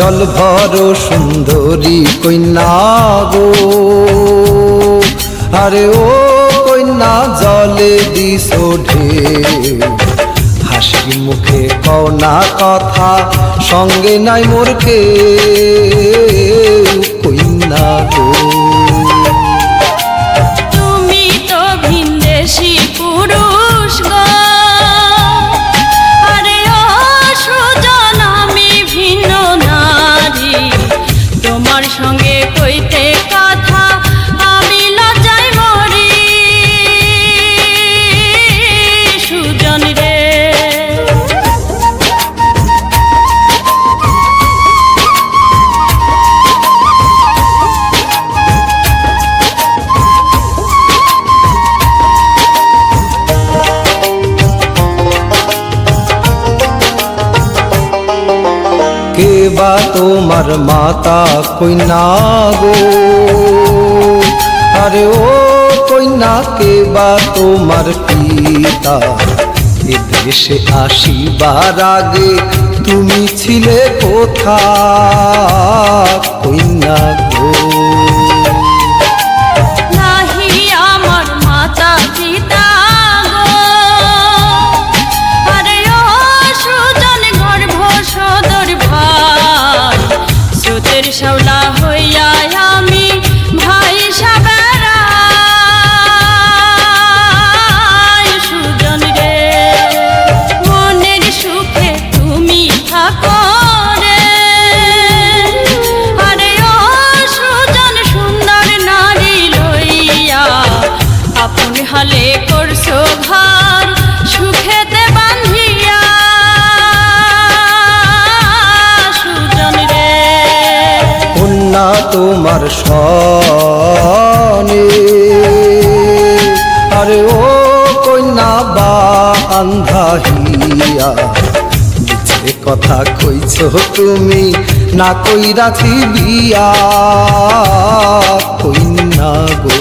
জল ভর সুন্দরী কন্যা গো, আরে ও কন্যা জলে দিস ঢেউ, হাসি মুখে কও না কথা, সঙ্গে নাই মোর কেউ কন্যা গো। তুমি তো ভিনদেশী পুরুষ গো, আরে ও সুজন আমি ভিন্ন নারী, তোমার সঙ্গে কইতে কথা আমি লজ্জায় মরি সুজন রে। কে বা তোমার মাতা কন্যা গো, আরে ও কন্যা কে বা তোমার পিতা, এ দেশে আসিবার আগে তুমি ছিলে কোথায় কন্যা গো। নাহি আমার মাতা পিতা গো, আরে ও সুজন গর্ভ সদর ভাই, স্রোতের শ্যাওলা হইয়া আমি ভাই সাবেরাই সুজন রে। মনের সুখে তুমি থাকো রে, আরে ও সুজন সুন্দর নারী লইয়া আপন হালে করছো ঘর সুখেতে বান্ধিয়া সুজন রে। কন্যা তোমার সনে, আরে ও কন্যা বা আন্ধা হিয়া, মিছে কথা কইছ তুমি না কইরাছি বিয়া কন্যা গো।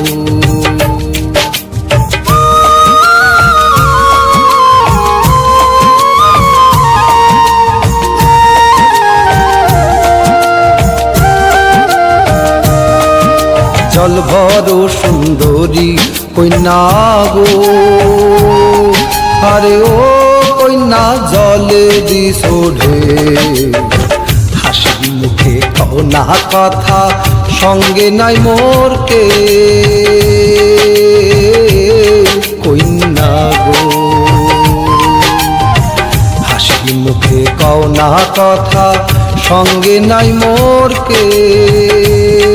জল ভর সুন্দরী কন্যা গো, আরে ও কন্যা জলে দিস ঢেউ, হাসি মুখে কও না কথা, সঙ্গে নাই মোর কেউ কন্যা গো। হাসি মুখে কও না কথা, সঙ্গে নাই মোর কেউ।